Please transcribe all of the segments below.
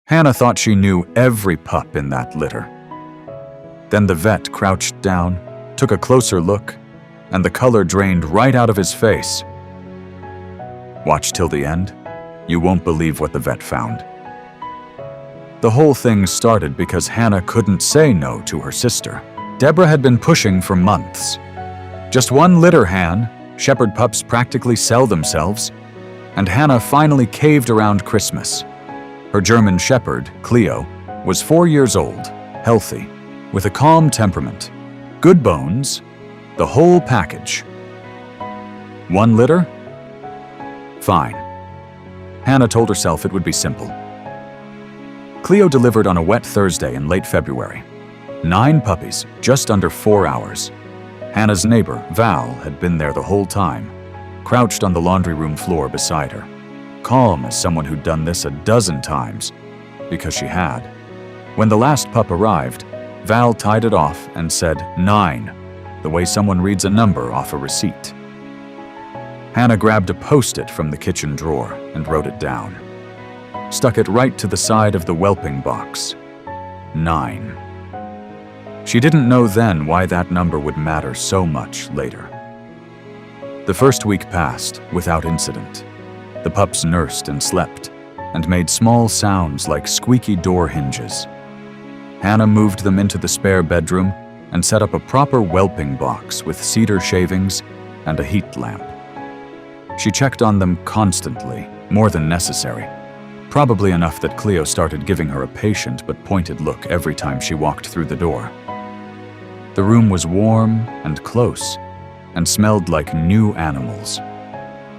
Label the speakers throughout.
Speaker 1: Hannah thought she knew every pup in that litter. Then the vet crouched down, took a closer look, and the color drained right out of his face. Watch till the end. You won't believe what the vet found. The whole thing started because Hannah couldn't say no to her sister. Deborah had been pushing for months. Just one litter, Han. Shepherd pups practically sell themselves. And Hannah finally caved around Christmas. Her German Shepherd, Cleo, was 4 years old, healthy, with a calm temperament, good bones, the whole package. One litter? Fine. Hannah told herself it would be simple. Cleo delivered on a wet Thursday in late February. 9 puppies, just under 4 hours. Hannah's neighbor, Val, had been there the whole time, crouched on the laundry room floor beside her, calm as someone who'd done this a dozen times, because she had. When the last pup arrived, Val tied it off and said 9, the way someone reads a number off a receipt. Hannah grabbed a Post-it from the kitchen drawer and wrote it down. Stuck it right to the side of the whelping box. 9. She didn't know then why that number would matter so much later. The first week passed without incident. The pups nursed and slept, and made small sounds like squeaky door hinges. Hannah moved them into the spare bedroom and set up a proper whelping box with cedar shavings and a heat lamp. She checked on them constantly, more than necessary. Probably enough that Cleo started giving her a patient but pointed look every time she walked through the door. The room was warm and close, and smelled like new animals.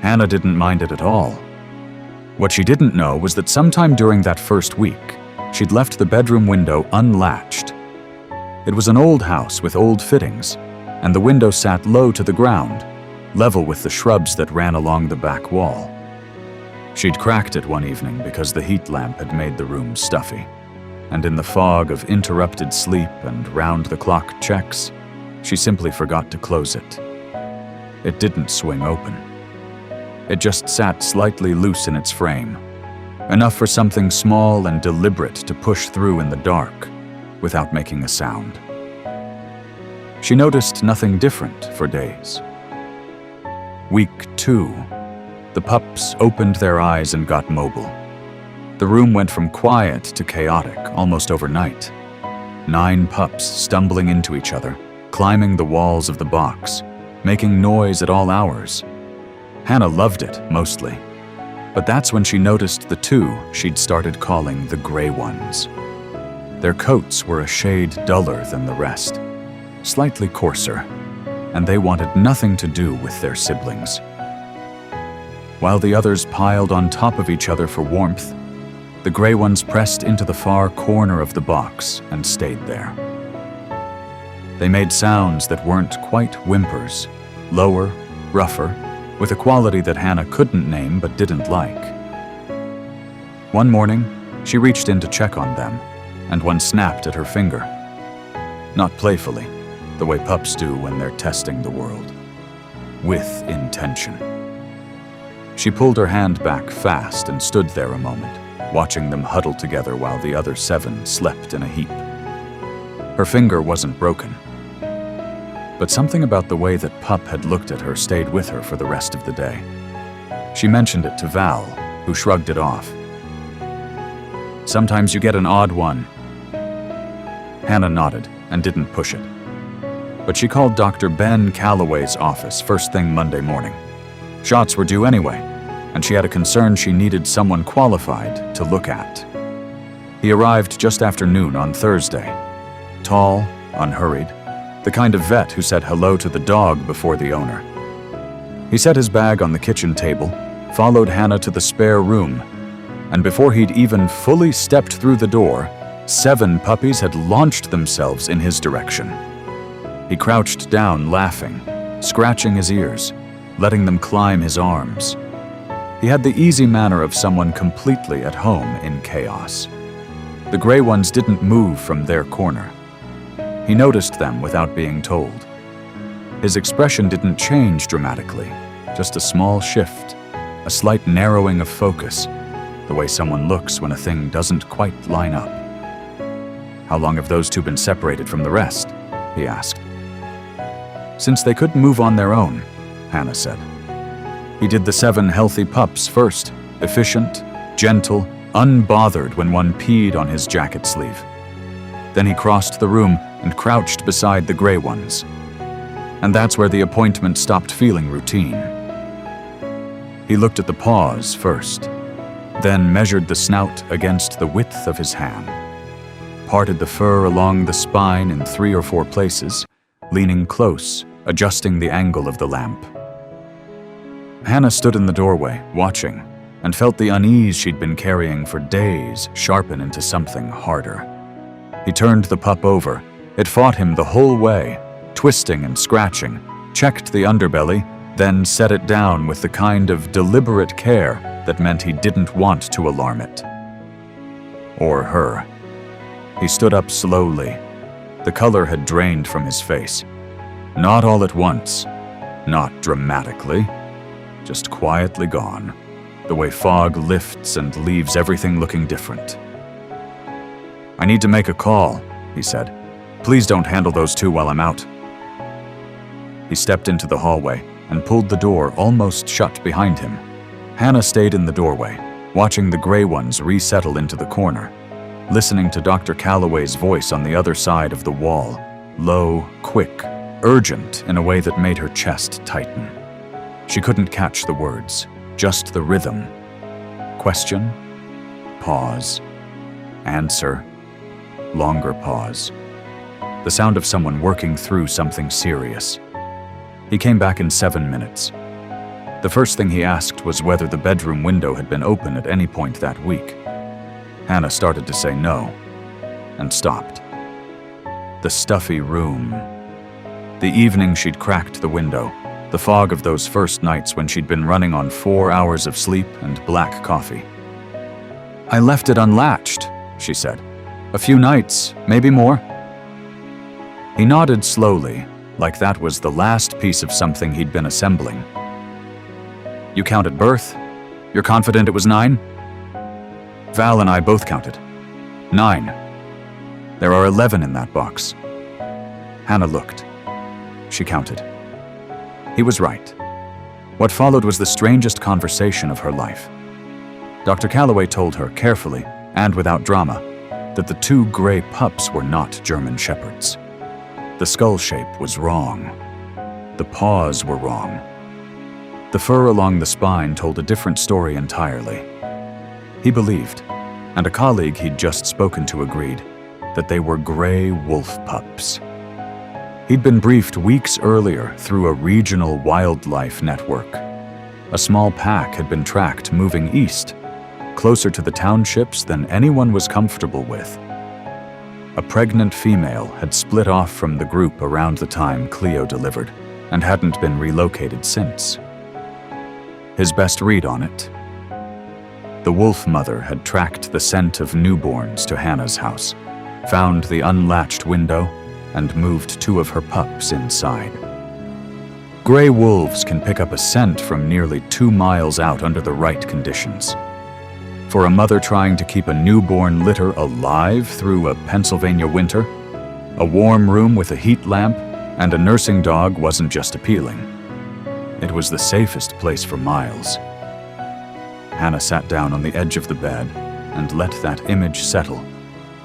Speaker 1: Hannah didn't mind it at all. What she didn't know was that sometime during that first week, she'd left the bedroom window unlatched. It was an old house with old fittings, and the window sat low to the ground, level with the shrubs that ran along the back wall. She'd cracked it one evening because the heat lamp had made the room stuffy, and in the fog of interrupted sleep and round-the-clock checks, she simply forgot to close it. It didn't swing open. It just sat slightly loose in its frame, enough for something small and deliberate to push through in the dark without making a sound. She noticed nothing different for days. Week 2, the pups opened their eyes and got mobile. The room went from quiet to chaotic almost overnight. 9 pups stumbling into each other, climbing the walls of the box, making noise at all hours. Hannah loved it, mostly. But that's when she noticed the 2 she'd started calling the gray ones. Their coats were a shade duller than the rest, slightly coarser, and they wanted nothing to do with their siblings. While the others piled on top of each other for warmth, the gray ones pressed into the far corner of the box and stayed there. They made sounds that weren't quite whimpers, lower, rougher, with a quality that Hannah couldn't name but didn't like. One morning, she reached in to check on them, and one snapped at her finger. Not playfully, the way pups do when they're testing the world. With intention. She pulled her hand back fast and stood there a moment, watching them huddle together while the other 7 slept in a heap. Her finger wasn't broken, but something about the way that Pup had looked at her stayed with her for the rest of the day. She mentioned it to Val, who shrugged it off. "Sometimes you get an odd one." Hannah nodded and didn't push it. But she called Dr. Ben Calloway's office first thing Monday morning. Shots were due anyway, and she had a concern she needed someone qualified to look at. He arrived just after noon on Thursday. Tall, unhurried, the kind of vet who said hello to the dog before the owner. He set his bag on the kitchen table, followed Hannah to the spare room, and before he'd even fully stepped through the door, 7 puppies had launched themselves in his direction. He crouched down, laughing, scratching his ears, letting them climb his arms. He had the easy manner of someone completely at home in chaos. The gray ones didn't move from their corner. He noticed them without being told. His expression didn't change dramatically, just a small shift, a slight narrowing of focus, the way someone looks when a thing doesn't quite line up. "How long have those two been separated from the rest?" he asked. "Since they couldn't move on their own," Hannah said. "He did the 7 healthy pups first, efficient, gentle, unbothered when one peed on his jacket sleeve. Then he crossed the room and crouched beside the gray ones. And that's where the appointment stopped feeling routine. He looked at the paws first, then measured the snout against the width of his hand, parted the fur along the spine in 3 or 4 places, leaning close, adjusting the angle of the lamp." Hannah stood in the doorway, watching, and felt the unease she'd been carrying for days sharpen into something harder. He turned the pup over. It fought him the whole way, twisting and scratching, checked the underbelly, then set it down with the kind of deliberate care that meant he didn't want to alarm it. Or her. He stood up slowly. The color had drained from his face. Not all at once, not dramatically, just quietly gone, the way fog lifts and leaves everything looking different. "I need to make a call," he said. "Please don't handle those two while I'm out." He stepped into the hallway and pulled the door almost shut behind him. Hannah stayed in the doorway, watching the gray ones resettle into the corner, listening to Dr. Calloway's voice on the other side of the wall, low, quick, urgent in a way that made her chest tighten. She couldn't catch the words, just the rhythm. Question, pause, answer, longer pause. The sound of someone working through something serious. He came back in 7 minutes. The first thing he asked was whether the bedroom window had been open at any point that week. Hannah started to say no, and stopped. The stuffy room. The evening she'd cracked the window, the fog of those first nights when she'd been running on 4 hours of sleep and black coffee. "I left it unlatched," she said. "A few nights, maybe more." He nodded slowly, like that was the last piece of something he'd been assembling. "You counted birth? You're confident it was 9? "Val and I both counted. 9. There are 11 in that box." Hannah looked. She counted. He was right. What followed was the strangest conversation of her life. Dr. Calloway told her carefully, and without drama, that the 2 gray pups were not German Shepherds. The skull shape was wrong. The paws were wrong. The fur along the spine told a different story entirely. He believed, and a colleague he'd just spoken to agreed, that they were gray wolf pups. He'd been briefed weeks earlier through a regional wildlife network. A small pack had been tracked moving east, closer to the townships than anyone was comfortable with. A pregnant female had split off from the group around the time Cleo delivered and hadn't been relocated since. His best read on it. The wolf mother had tracked the scent of newborns to Hannah's house, found the unlatched window, and moved 2 of her pups inside. Gray wolves can pick up a scent from nearly 2 miles out under the right conditions. For a mother trying to keep a newborn litter alive through a Pennsylvania winter, a warm room with a heat lamp and a nursing dog wasn't just appealing. It was the safest place for miles. Hannah sat down on the edge of the bed and let that image settle,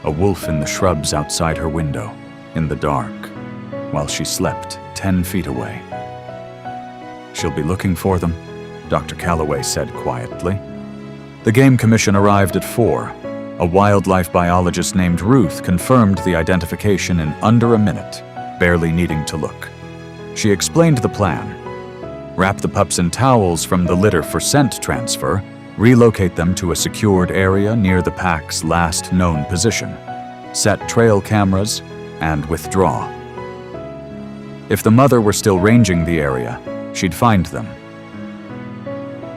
Speaker 1: a wolf in the shrubs outside her window, in the dark, while she slept 10 feet away. "She'll be looking for them," Dr. Calloway said quietly. The Game Commission arrived at 4. A wildlife biologist named Ruth confirmed the identification in under a minute, barely needing to look. She explained the plan. Wrap the pups in towels from the litter for scent transfer, relocate them to a secured area near the pack's last known position, set trail cameras, and withdraw. If the mother were still ranging the area, she'd find them.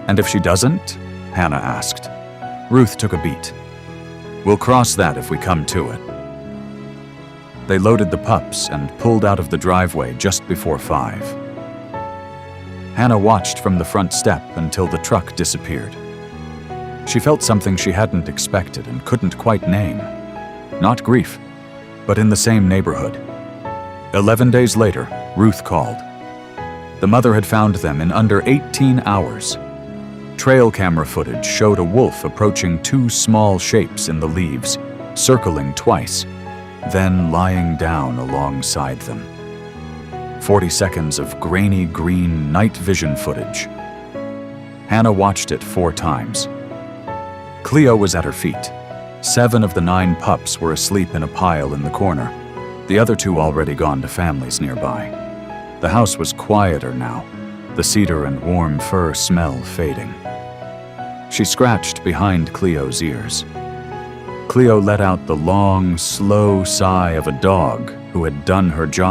Speaker 1: "And if she doesn't?" Hannah asked. Ruth took a beat. "We'll cross that if we come to it." They loaded the pups and pulled out of the driveway just before 5. Hannah watched from the front step until the truck disappeared. She felt something she hadn't expected and couldn't quite name. Not grief, but in the same neighborhood. 11 days later, Ruth called. The mother had found them in under 18 hours. Trail camera footage showed a wolf approaching two small shapes in the leaves, circling twice, then lying down alongside them. 40 seconds of grainy green night vision footage. Hannah watched it 4 times. Cleo was at her feet. 7 of the 9 pups were asleep in a pile in the corner, the other 2 already gone to families nearby. The house was quieter now, the cedar and warm fur smell fading. She scratched behind Cleo's ears. Cleo let out the long, slow sigh of a dog who had done her job.